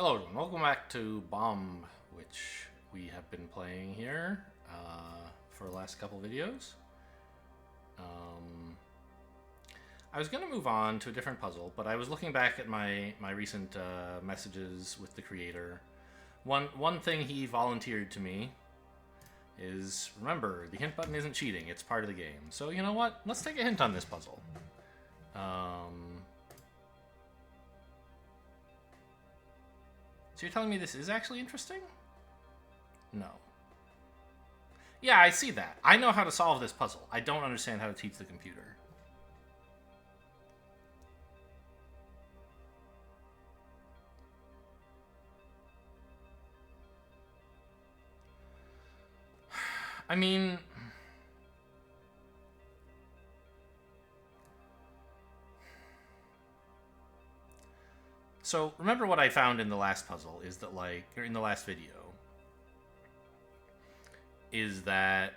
Hello everyone, welcome back to Bombe, which we have been playing here for the last couple videos. I was going to move on to a different puzzle, but I was looking back at my recent messages with the creator. One thing he volunteered to me is, remember, the hint button isn't cheating, it's part of the game. So you know what, let's take a hint on this puzzle. So you're telling me this is actually interesting? No. Yeah, I see that. I know how to solve this puzzle. I don't understand how to teach the computer. I mean... So, remember what I found in the last puzzle is that, like, or in the last video, is that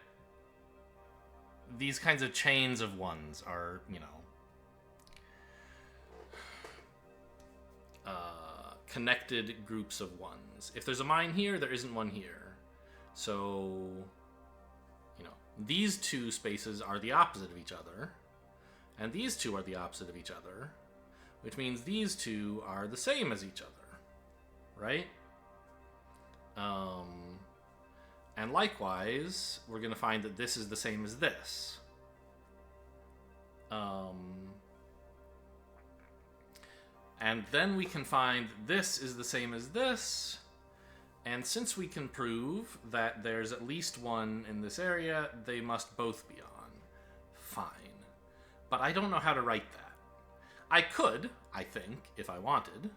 these kinds of chains of ones are, you know, connected groups of ones. If there's a mine here, there isn't one here. So, you know, these two spaces are the opposite of each other, and these two are the opposite of each other, which means these two are the same as each other, right? And likewise, we're going to find that this is the same as this. And then we can find this is the same as this, and since we can prove that there's at least one in this area, they must both be on. Fine. But I don't know how to write that. I could, I think, if I wanted,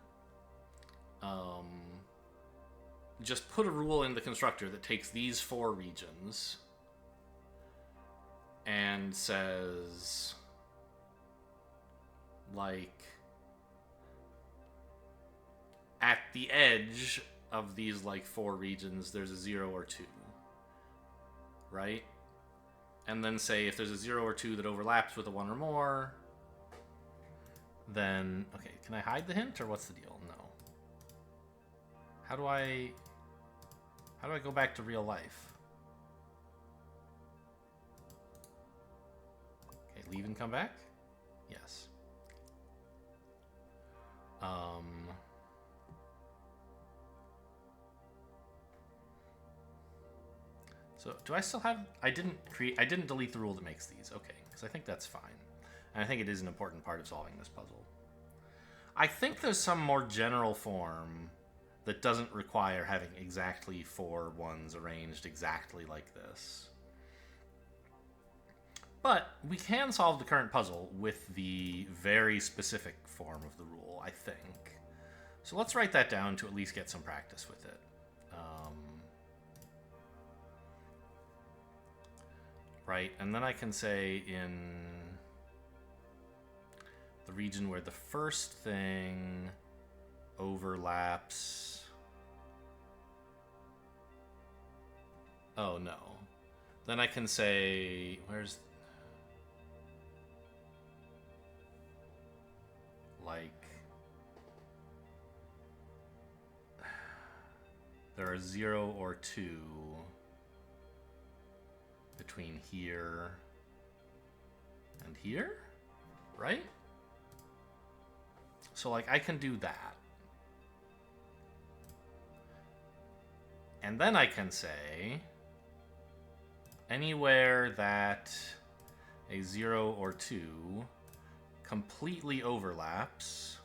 just put a rule in the constructor that takes these four regions and says, like, at the edge of these, like, four regions, there's a 0 or 2, right? And then say if there's a 0 or 2 that overlaps with a 1 or more, then, okay, can I hide the hint, or what's the deal? No. How do I go back to real life? Okay, leave and come back? Yes. So, do I still have, I didn't delete the rule that makes these. Okay, because I think that's fine. And I think it is an important part of solving this puzzle. I think there's some more general form that doesn't require having exactly 4 ones arranged exactly like this. But we can solve the current puzzle with the very specific form of the rule, I think. So let's write that down to at least get some practice with it. Right, and then I can say in the region where the first thing overlaps... Oh, no. Then I can say... Where's... Like... There are 0 or 2 between here and here, right? So, like, I can do that. And then I can say anywhere that a 0 or 2 completely overlaps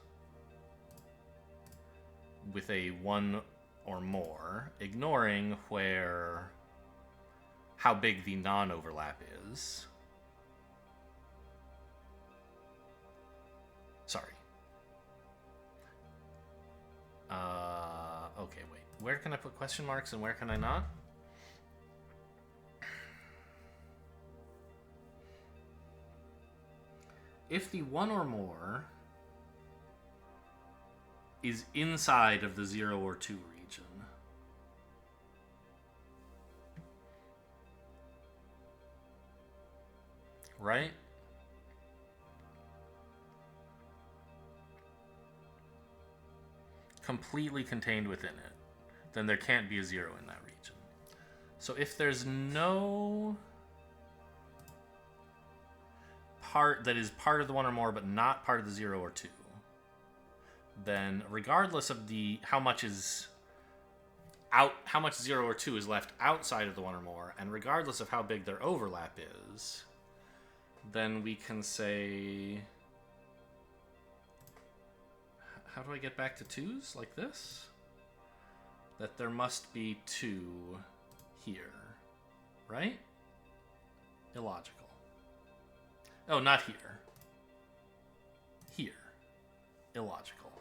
with a 1 or more, ignoring how big the non-overlap is. Sorry. Okay, wait. Where can I put question marks and where can I not? If the 1 or more is inside of the 0 or 2 region, right? completely contained within it, then there can't be a 0 in that region. So if there's no part that is part of the 1 or more but not part of the 0 or 2, then regardless of how much 0 or 2 is left outside of the 1 or more, and regardless of how big their overlap is, then we can say, how do I get back to 2's like this? That there must be 2 here, right? Illogical. Oh, not here. Here. Illogical.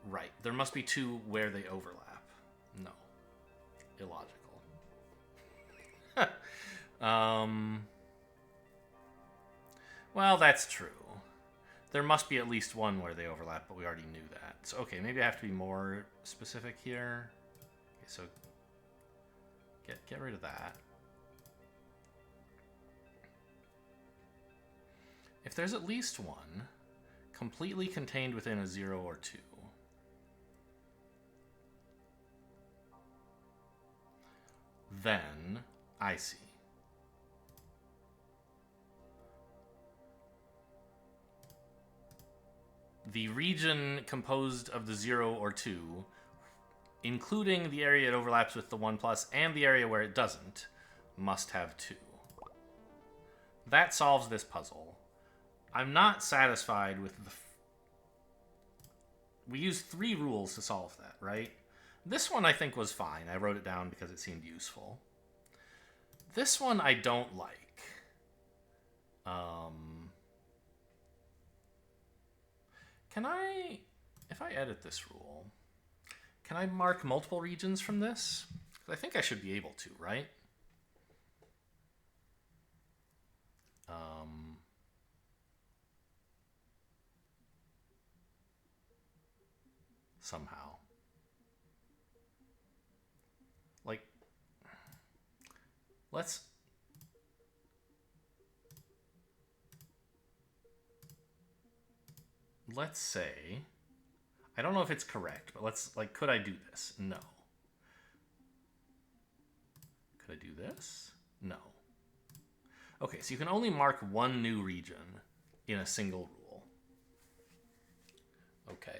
Right. There must be 2 where they overlap. No. Illogical. Well, that's true. There must be at least 1 where they overlap, but we already knew that. So, okay, maybe I have to be more specific here. Okay, so get rid of that. If there's at least 1 completely contained within a 0 or 2, then I see. The region composed of the 0 or 2, including the area it overlaps with the 1+ and the area where it doesn't, must have 2. That solves this puzzle. I'm not satisfied with the... We used 3 rules to solve that, right? This one I think was fine. I wrote it down because it seemed useful. This one I don't like. Can I, if I edit this rule, can I mark multiple regions from this? I think I should be able to, right? Somehow. Like, let's say, I don't know if it's correct, but let's, like, could I do this? No. Could I do this? No. Okay, so you can only mark 1 new region in a single rule. Okay.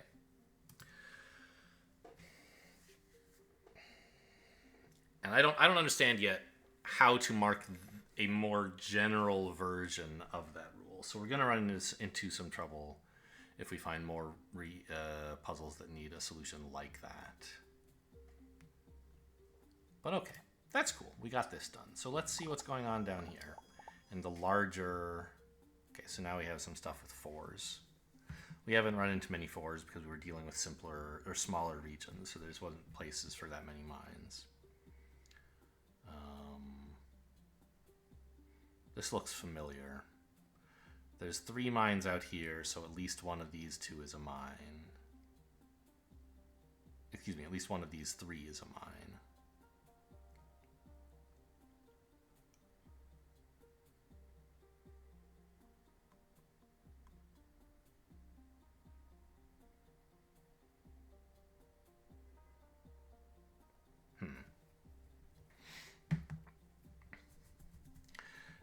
And I don't understand yet how to mark a more general version of that rule. So we're going to run into some trouble if we find more puzzles that need a solution like that. But okay, that's cool. We got this done. So let's see what's going on down here in the larger... Okay, so now we have some stuff with 4s. We haven't run into many 4s because we were dealing with simpler or smaller regions, so there just wasn't places for that many mines. This looks familiar. There's 3 mines out here, so at least one of these 2 is a mine. Excuse me, at least one of these 3 is a mine.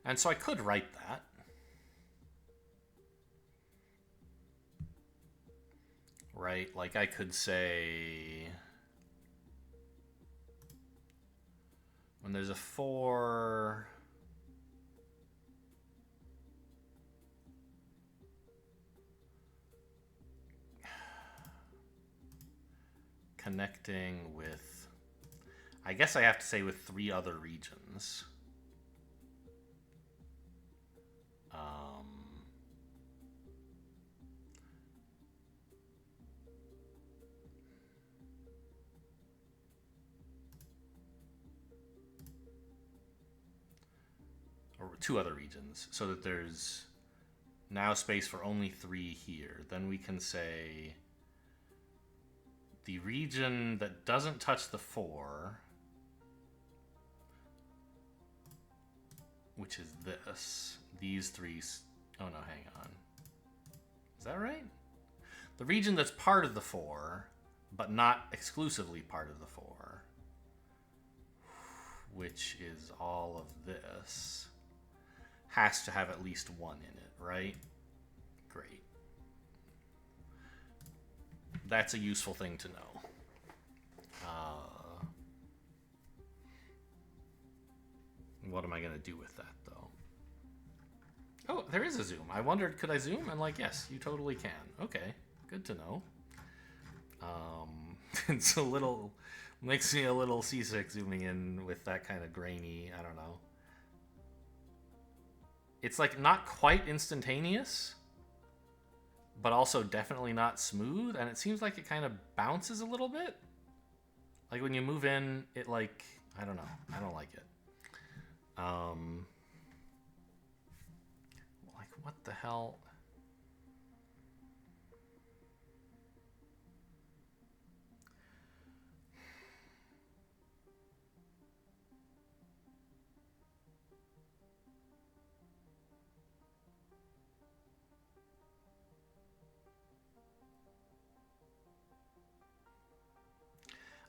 And so I could write that. Right? Like I could say, when there's a 4, connecting with, I guess I have to say with 3 other regions. Or 2 other regions, so that there's now space for only 3 here. Then we can say the region that doesn't touch the 4, which is this, these 3, oh no, hang on. Is that right? The region that's part of the 4, but not exclusively part of the 4, which is all of this, has to have at least 1 in it, right? Great. That's a useful thing to know. What am I going to do with that, though? Oh, there is a zoom. I wondered, could I zoom? And like, yes, you totally can. Okay, good to know. It's a little, makes me a little seasick zooming in with that kind of grainy, I don't know. It's like not quite instantaneous, but also definitely not smooth, and it seems like it kind of bounces a little bit. Like when you move in, it like, I don't know, I don't like it. Like what the hell?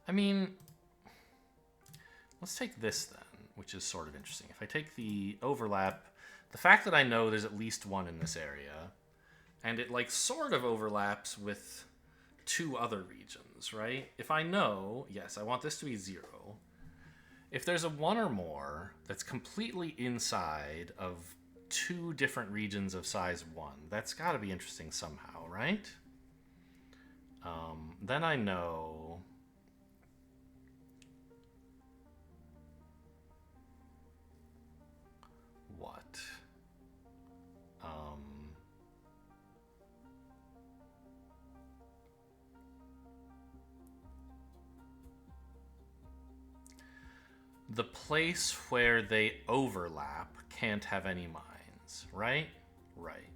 I mean, let's take this then, which is sort of interesting. If I take the overlap, the fact that I know there's at least 1 in this area, and it like sort of overlaps with 2 other regions, right? If I know, yes, I want this to be 0. If there's a 1 or more that's completely inside of 2 different regions of size 1, that's got to be interesting somehow, right? Then I know... what? The place where they overlap can't have any mines, right? Right.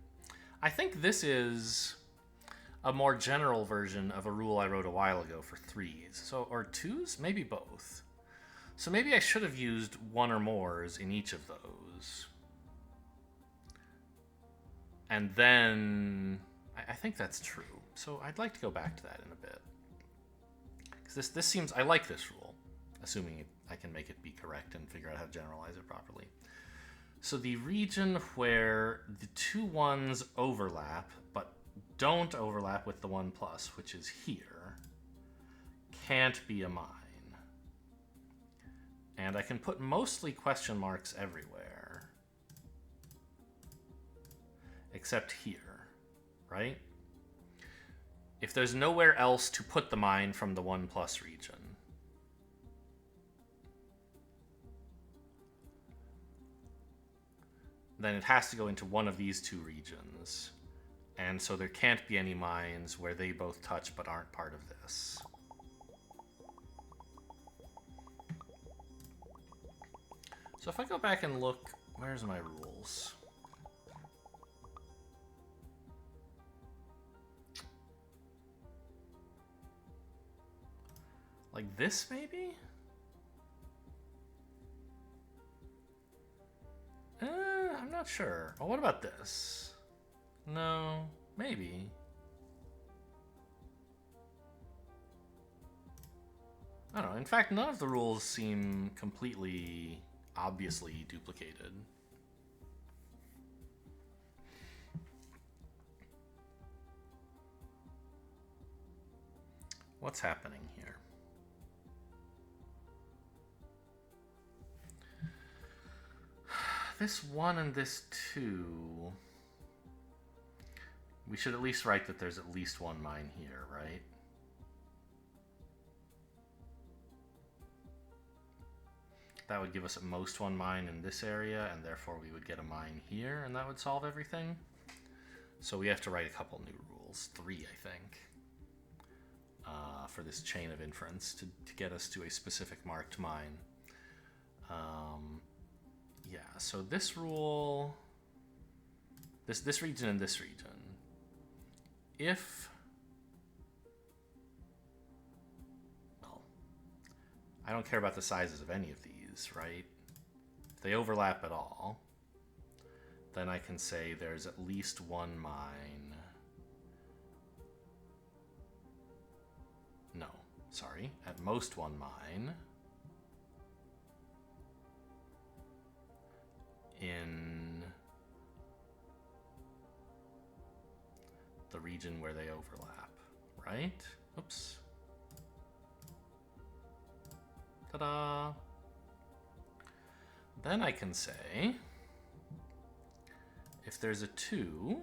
I think this is a more general version of a rule I wrote a while ago for 3s. So, or 2s? Maybe both. So maybe I should have used 1 or mores in each of those. And then... I think that's true. So I'd like to go back to that in a bit. Because this seems... I like this rule, assuming I can make it be correct and figure out how to generalize it properly. So the region where the 2 1s overlap, but don't overlap with the 1+, which is here, can't be a mine. And I can put mostly question marks everywhere. Except here, right? If there's nowhere else to put the mine from the 1+ region, then it has to go into one of these 2 regions. And so there can't be any mines where they both touch but aren't part of this. So if I go back and look, where's my rules? Like this, maybe? I'm not sure. Oh, what about this? No, maybe. I don't know. In fact, none of the rules seem completely obviously duplicated. What's happening here? This 1 and this 2... we should at least write that there's at least 1 mine here, right? That would give us at most 1 mine in this area, and therefore we would get a mine here, and that would solve everything. So we have to write a couple new rules, 3 I think, for this chain of inference to get us to a specific marked mine. Yeah, so this rule, this region and this region, if, well, I don't care about the sizes of any of these, right? If they overlap at all, then I can say there's at least 1 mine Sorry, at most one mine in the region where they overlap, right? Oops. Ta-da! Then I can say, if there's a 2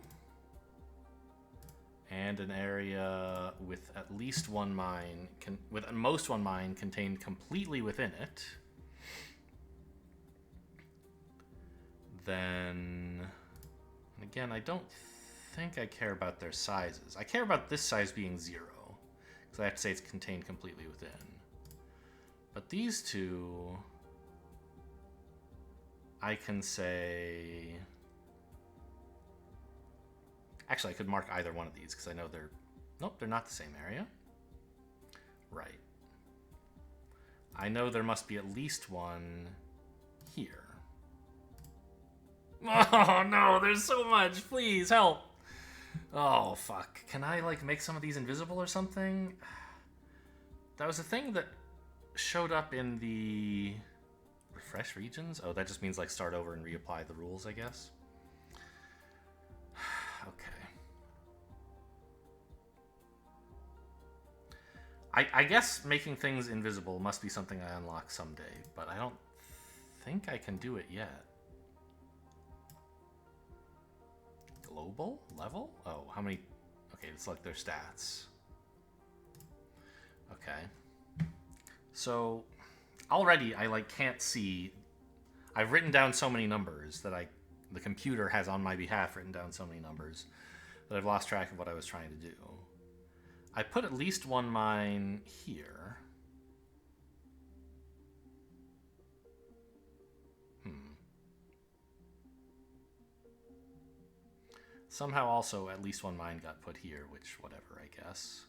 and an area with at least one mine, with at most one mine contained completely within it, then, again, I don't think I care about their sizes. I care about this size being 0, because I have to say it's contained completely within. But these two, I can say... Actually, I could mark either one of these, because I know they're... Nope, they're not the same area. Right. I know there must be at least one here. Oh, no, there's so much. Please, help. Oh, fuck. Can I, like, make some of these invisible or something? That was a thing that showed up in the refresh regions. Oh, that just means, like, start over and reapply the rules, I guess. Okay. I guess making things invisible must be something I unlock someday, but I don't think I can do it yet. Global level? Oh, how many? Okay, it's like their stats. Okay. So already I like can't see. I've written down so many numbers that the computer has on my behalf written down so many numbers that I've lost track of what I was trying to do. I put at least one mine here. Somehow also at least one mine got put here, which whatever, I guess.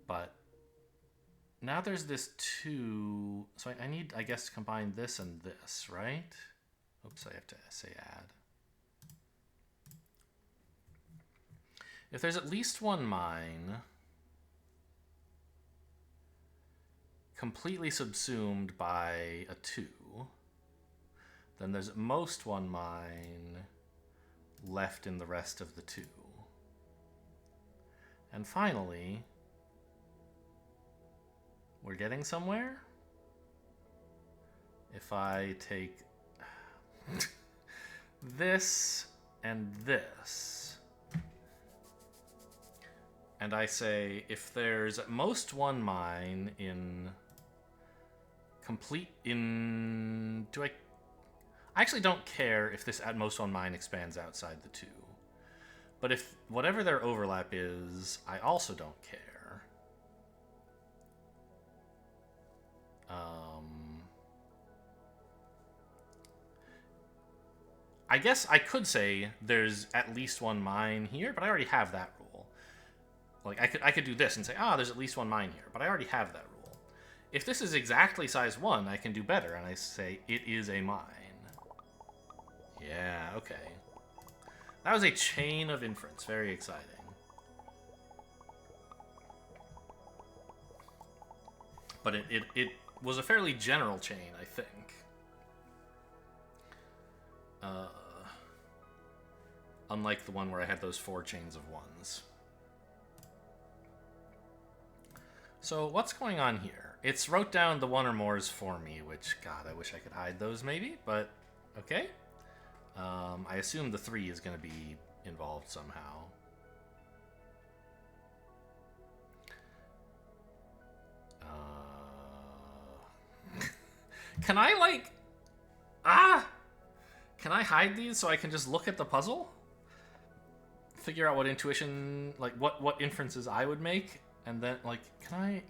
But now there's this 2, so I need, I guess, to combine this and this, right? Oops, I have to say add. If there's at least one mine completely subsumed by a 2, then there's at most one mine left in the rest of the 2. And finally, we're getting somewhere. If I take this and this, and I say if there's at most one mine in I actually don't care if this at most one mine expands outside the 2. But if whatever their overlap is, I also don't care. I guess I could say there's at least one mine here, but I already have that rule. Like I could do this and say, there's at least one mine here, but I already have that rule. If this is exactly size 1, I can do better, and I say it is a mine. Yeah, okay. That was a chain of inference. Very exciting. But it was a fairly general chain, I think. Unlike the one where I had those 4 chains of 1s. So what's going on here? It's wrote down the 1 or mores for me, which, God, I wish I could hide those maybe, but okay. I assume the 3 is going to be involved somehow. Can I, like... Can I hide these so I can just look at the puzzle? Figure out what intuition... Like, what inferences I would make? And then, like, can I...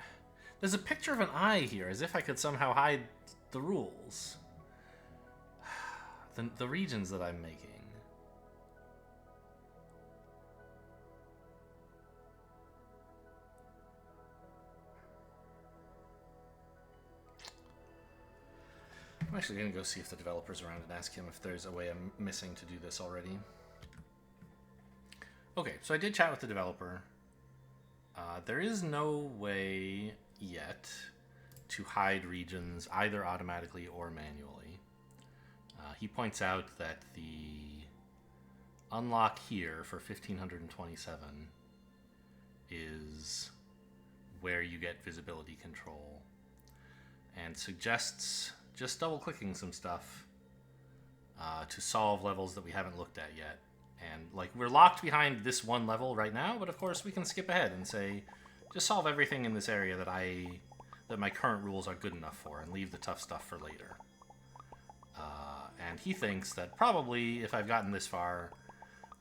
There's a picture of an eye here, as if I could somehow hide the rules. The regions that I'm making. I'm actually going to go see if the developer's around and ask him if there's a way I'm missing to do this already. Okay, so I did chat with the developer. There is no way yet to hide regions either automatically or manually. He points out that the unlock here for 1527 is where you get visibility control, and suggests just double clicking some stuff to solve levels that we haven't looked at yet. And like, we're locked behind this one level right now, but of course we can skip ahead and say, just solve everything in this area that my current rules are good enough for, and leave the tough stuff for later. And he thinks that probably if I've gotten this far,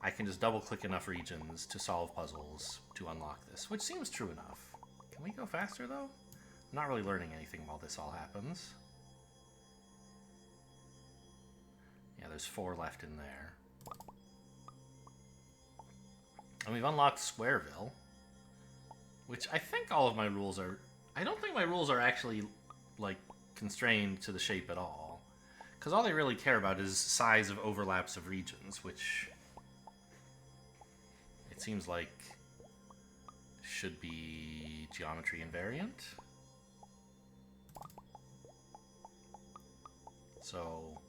I can just double click enough regions to solve puzzles to unlock this, which seems true enough. Can we go faster though? I'm not really learning anything while this all happens. Yeah, there's 4 left in there. And we've unlocked Squareville, which I think all of my rules are... I don't think my rules are actually, like, constrained to the shape at all. Because all they really care about is size of overlaps of regions, which it seems like should be geometry invariant. So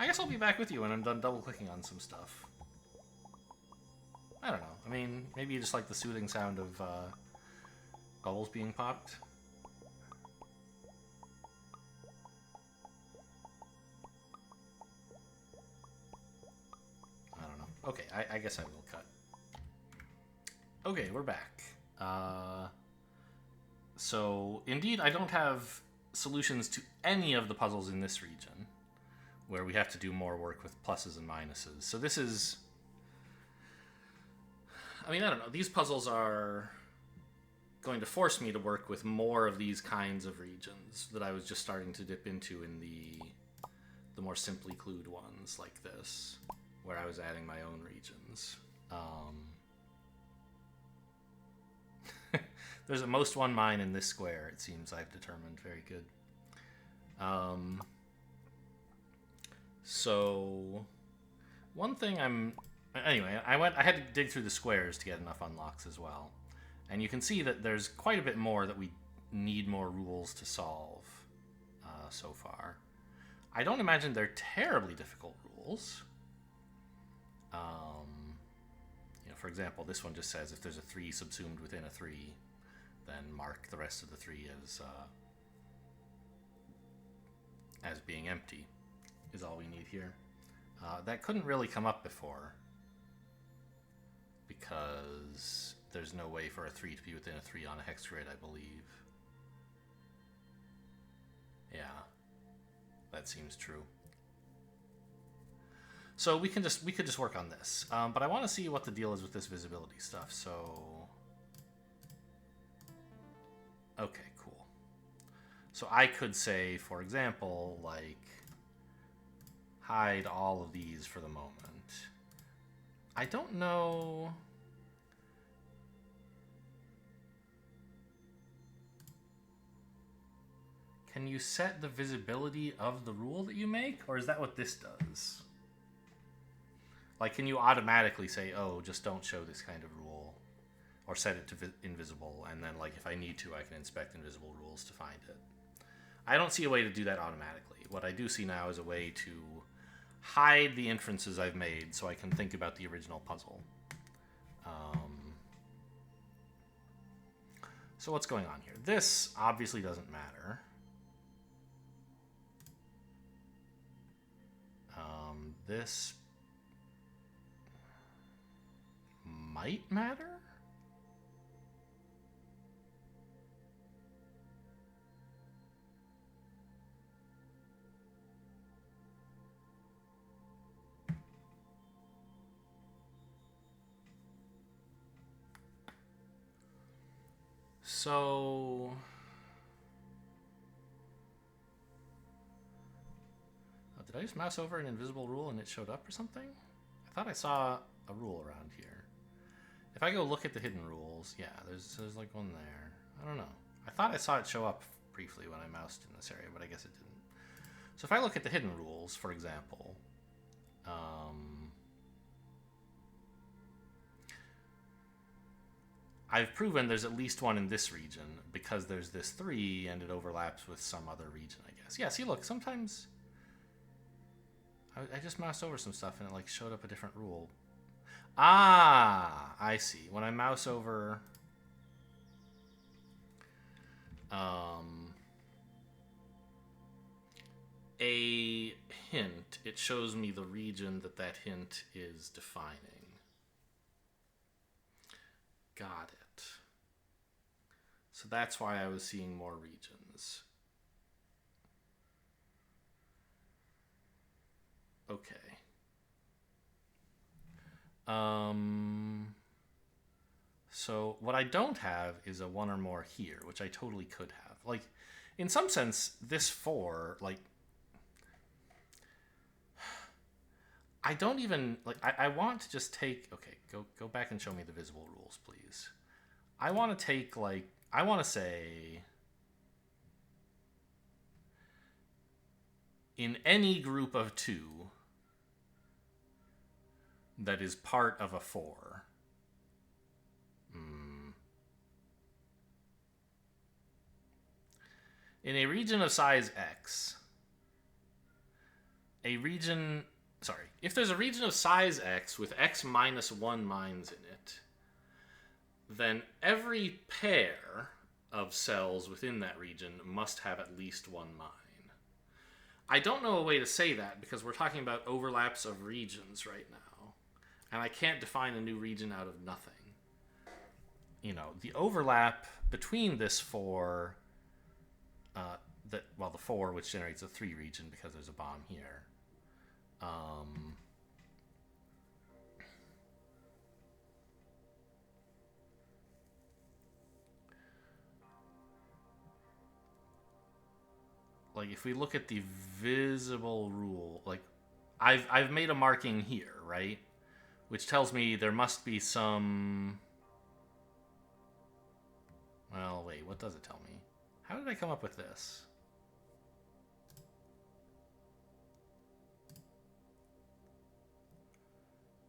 I guess I'll be back with you when I'm done double-clicking on some stuff. I don't know. I mean, maybe you just like the soothing sound of bubbles being popped. I don't know. Okay, I guess I will cut. Okay, we're back. So, indeed, I don't have solutions to any of the puzzles in this region, where we have to do more work with pluses and minuses. So this is... I mean, I don't know. These puzzles are going to force me to work with more of these kinds of regions that I was just starting to dip into in the more simply clued ones like this, where I was adding my own regions. There's at most one mine in this square, it seems I've determined. Very good. So one thing anyway, I had to dig through the squares to get enough unlocks as well. And you can see that there's quite a bit more that we need more rules to solve so far. I don't imagine they're terribly difficult rules. You know, for example, this one just says if there's a 3 subsumed within a 3, then mark the rest of the 3 as being empty, is all we need here. That couldn't really come up before, because there's no way for a 3 to be within a 3 on a hex grid, I believe. Yeah, that seems true. So we could just work on this, but I want to see what the deal is with this visibility stuff. So, okay, cool. So I could say, for example, like, hide all of these for the moment. I don't know. Can you set the visibility of the rule that you make, or is that what this does? Like, can you automatically say, oh, just don't show this kind of rule, or set it to invisible, and then, like, if I need to, I can inspect invisible rules to find it? I don't see a way to do that automatically. What I do see now is a way to hide the inferences I've made so I can think about the original puzzle. So what's going on here? This obviously doesn't matter. This might matter? So did I just mouse over an invisible rule and it showed up or something? I thought I saw a rule around here. If I go look at the hidden rules, yeah, there's like one there. I don't know. I thought I saw it show up briefly when I moused in this area, but I guess it didn't. So if I look at the hidden rules, for example, I've proven there's at least one in this region because there's this 3 and it overlaps with some other region, I guess. Yeah, see, look, sometimes I just moused over some stuff and it like showed up a different rule. Ah, I see. When I mouse over a hint, it shows me the region that that hint is defining. Got it. So that's why I was seeing more regions. Okay. So what I don't have is a 1 or more here, which I totally could have. Like, in some sense, this 4, like, I don't even, like, I want to just take, okay, go back and show me the visible rules, please. I want to take, like, I want to say, in any group of 2 that is part of a 4, in a region of size X, if there's a region of size X with X minus 1 mines in it, then every pair of cells within that region must have at least 1 mine. I don't know a way to say that because we're talking about overlaps of regions right now, and I can't define a new region out of nothing. You know, the overlap between this 4, the 4, which generates a 3 region because there's a bomb here. Like, if we look at the visible rule, like, I've made a marking here, right? Which tells me there must be some... Well, wait, what does it tell me? How did I come up with this?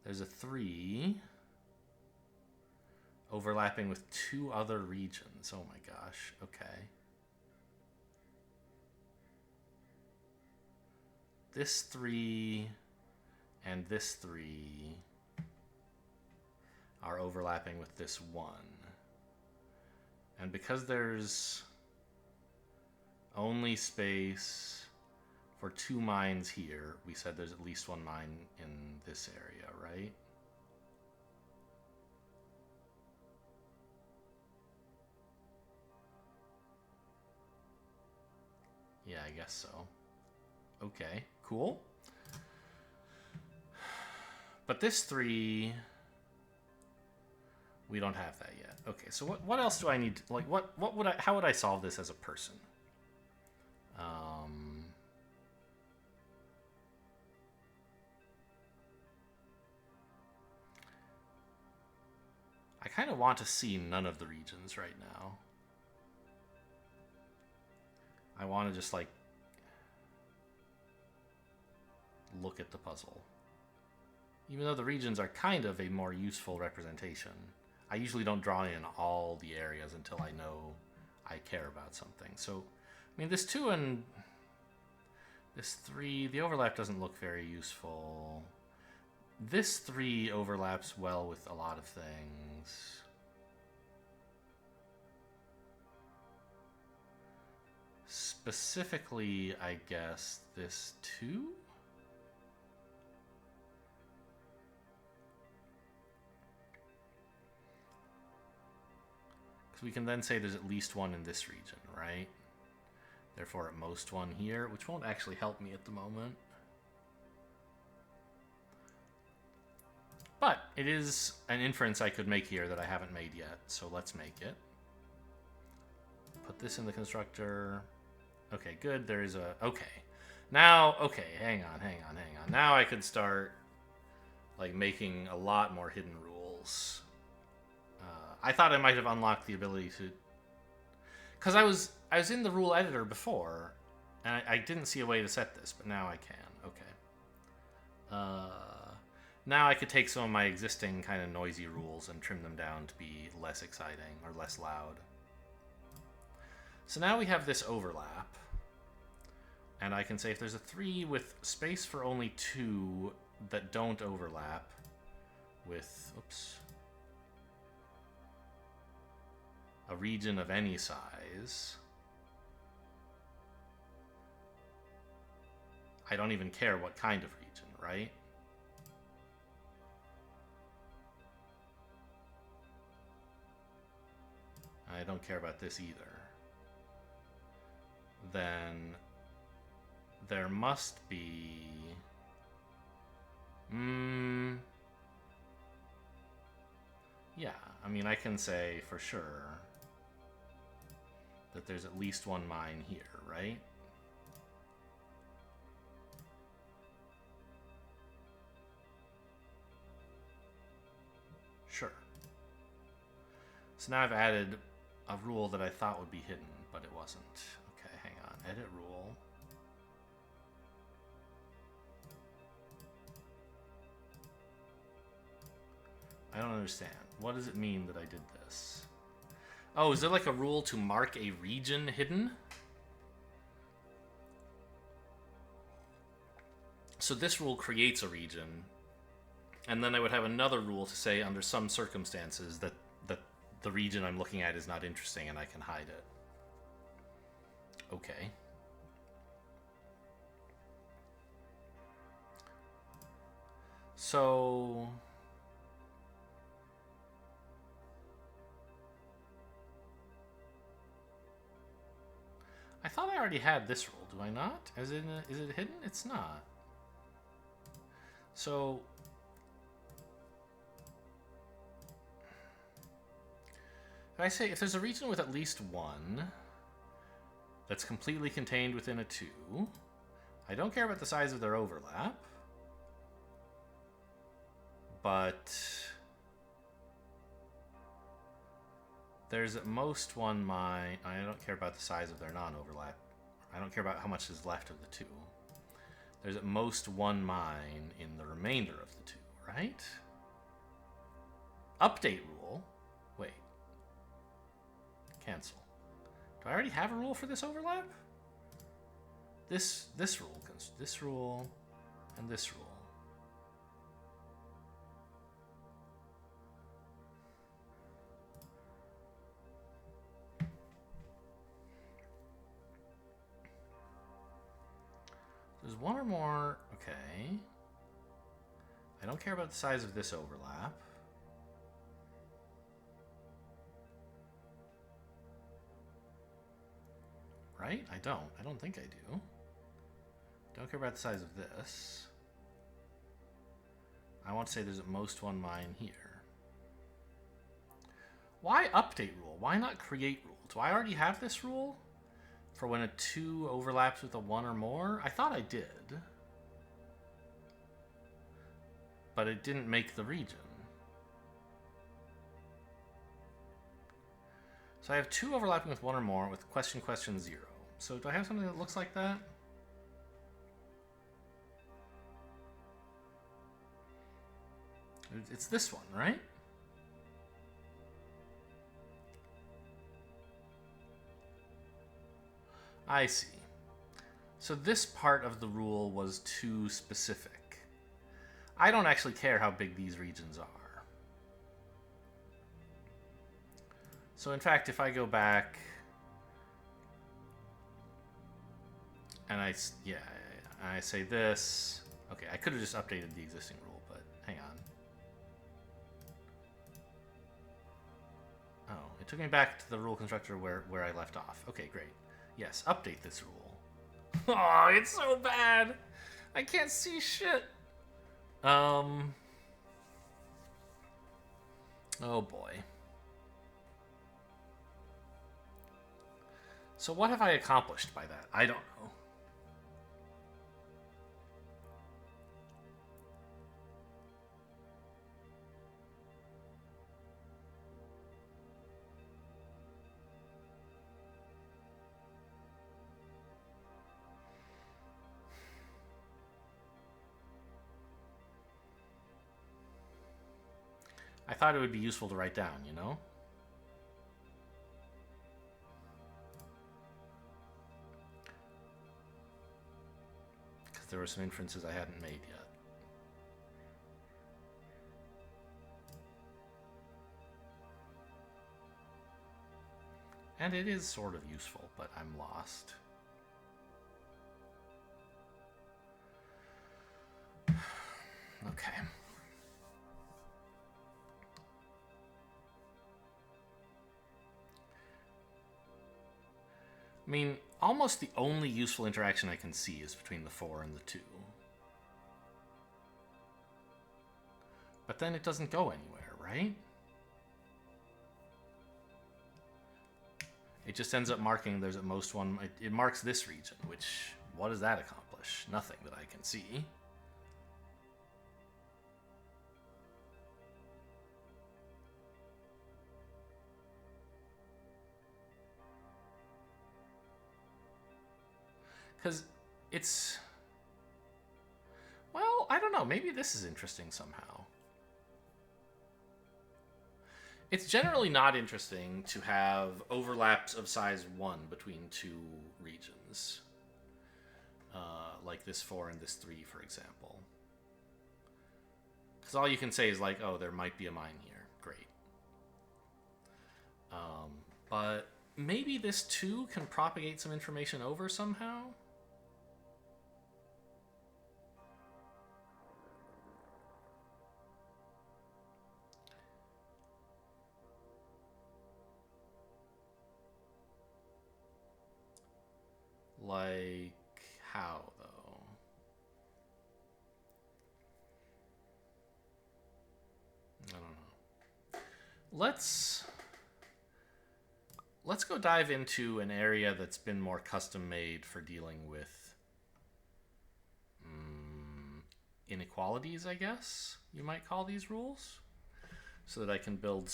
There's a 3 overlapping with 2 other regions. Oh my gosh, okay. This 3 and this 3 are overlapping with this 1. And because there's only space for 2 mines here, we said there's at least 1 mine in this area, right? Yeah, I guess so. Okay, cool. But this 3, we don't have that yet. Okay, so what else do I need? Like, how would I solve this as a person? I kind of want to see none of the regions right now. I want to just, like, look at the puzzle. Even though the regions are kind of a more useful representation, I usually don't draw in all the areas until I know I care about something. So, I mean, this 2 and this 3, the overlap doesn't look very useful. This 3 overlaps well with a lot of things. Specifically, I guess, this 2? Because we can then say there's at least 1 in this region, right? Therefore, at most 1 here, which won't actually help me at the moment. But it is an inference I could make here that I haven't made yet, so let's make it. Put this in the constructor. Okay, good. There is a... Okay. Now, okay, hang on. Now I could start, like, making a lot more hidden rules. I thought I might have unlocked the ability to... Because I was in the rule editor before, and I didn't see a way to set this, but now I can. Okay. Now I could take some of my existing kind of noisy rules and trim them down to be less exciting or less loud. So now we have this overlap. And I can say if there's a 3 with space for only 2 that don't overlap with, oops, a region of any size, I don't even care what kind of region, right? I don't care about this either. Then there must be... yeah, I mean, I can say for sure that there's at least one mine here, right? Sure. So now I've added a rule that I thought would be hidden, but it wasn't. Okay, hang on. Edit rule. I don't understand. What does it mean that I did this? Oh, is there like a rule to mark a region hidden? So this rule creates a region, and then I would have another rule to say under some circumstances that the region I'm looking at is not interesting and I can hide it. Okay. So... I thought I already had this rule, do I not? Is it hidden? It's not. So... if I say if there's a region with at least 1 that's completely contained within a 2, I don't care about the size of their overlap, but there's at most 1 mine. I don't care about the size of their non-overlap. I don't care about how much is left of the 2. There's at most 1 mine in the remainder of the 2, right? Update rule. Wait. Cancel. Do I already have a rule for this overlap? This rule, this rule, and this rule. There's 1 or more. Okay. I don't care about the size of this overlap. Right? I don't think I do. Don't care about the size of this. I want to say there's at most 1 mine here. Why update rule? Why not create rule? Do I already have this rule? For when a 2 overlaps with a 1 or more? I thought I did. But it didn't make the region. So I have 2 overlapping with 1 or more with question 0. So do I have something that looks like that? It's this one, right? I see. So this part of the rule was too specific. I don't actually care how big these regions are. So in fact, if I go back and I say this, okay, I could have just updated the existing rule, but hang on. Oh, it took me back to the rule constructor where I left off. Okay, great. Yes, update this rule. Oh, it's so bad. I can't see shit. Oh boy. So what have I accomplished by that? I don't know. I thought it would be useful to write down, you know? Because there were some inferences I hadn't made yet. And it is sort of useful, but I'm lost. Okay. I mean, almost the only useful interaction I can see is between the 4 and the 2. But then it doesn't go anywhere, right? It just ends up marking there's at most one... It marks this region, which... What does that accomplish? Nothing that I can see. Because it's... Well, I don't know. Maybe this is interesting somehow. It's generally not interesting to have overlaps of size 1 between 2 regions. Like this 4 and this 3, for example. Because all you can say is like, oh, there might be a mine here. Great. But maybe this 2 can propagate some information over somehow? Like, how, though? I don't know. Let's go dive into an area that's been more custom made for dealing with inequalities, I guess you might call these rules, so that I can build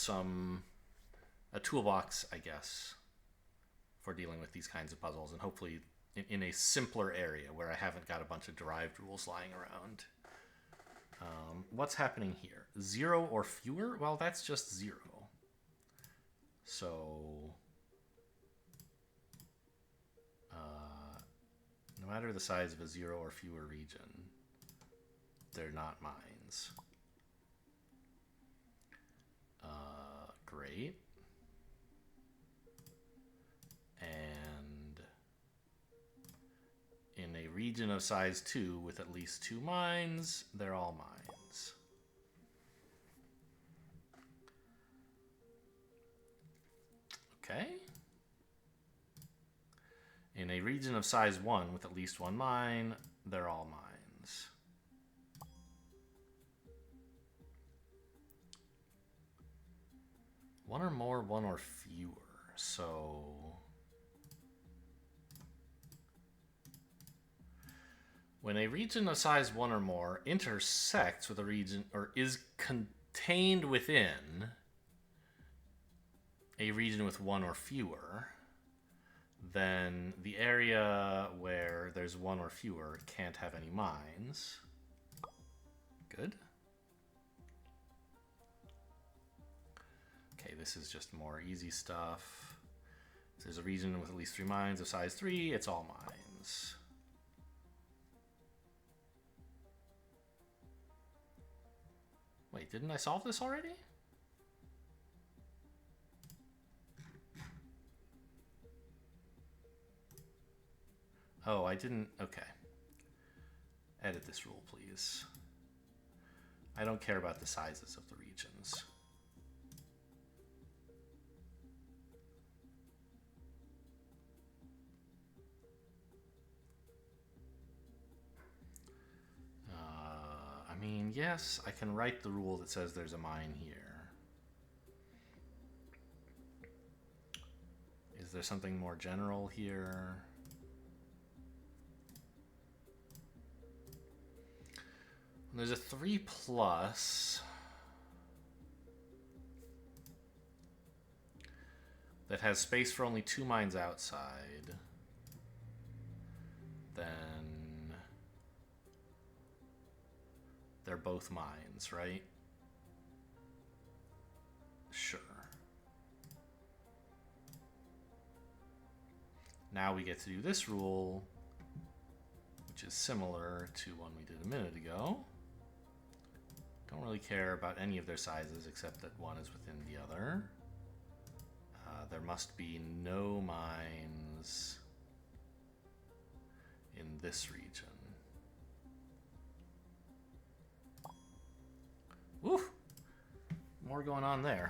a toolbox, I guess, for dealing with these kinds of puzzles, and hopefully in a simpler area where I haven't got a bunch of derived rules lying around. What's happening here? 0 or fewer? Well, that's just 0. So... no matter the size of a 0 or fewer region, they're not mines. Great. And in a region of size 2 with at least 2 mines, they're all mines. Okay. In a region of size 1 with at least 1 mine, they're all mines. One or more, one or fewer. So... when a region of size 1 or more intersects with a region, or is contained within a region with 1 or fewer, then the area where there's 1 or fewer can't have any mines. Good. Okay, this is just more easy stuff. If there's a region with at least 3 mines of size 3, it's all mines. Wait, didn't I solve this already? Oh, I didn't. Okay. Edit this rule, please. I don't care about the sizes of the regions. I mean, yes, I can write the rule that says there's a mine here. Is there something more general here? There's a 3+ that has space for only 2 mines outside. Then they're both mines, right? now we get to do this rule, which is similar to one we did a minute ago. Don't really care about any of their sizes except that one is within the other. There must be no mines in this region. Woof! More going on there,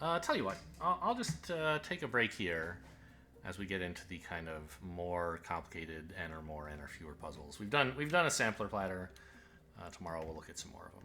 huh? Tell you what, I'll just take a break here as we get into the kind of more complicated N or more N or fewer puzzles. We've done a sampler platter. Tomorrow we'll look at some more of them.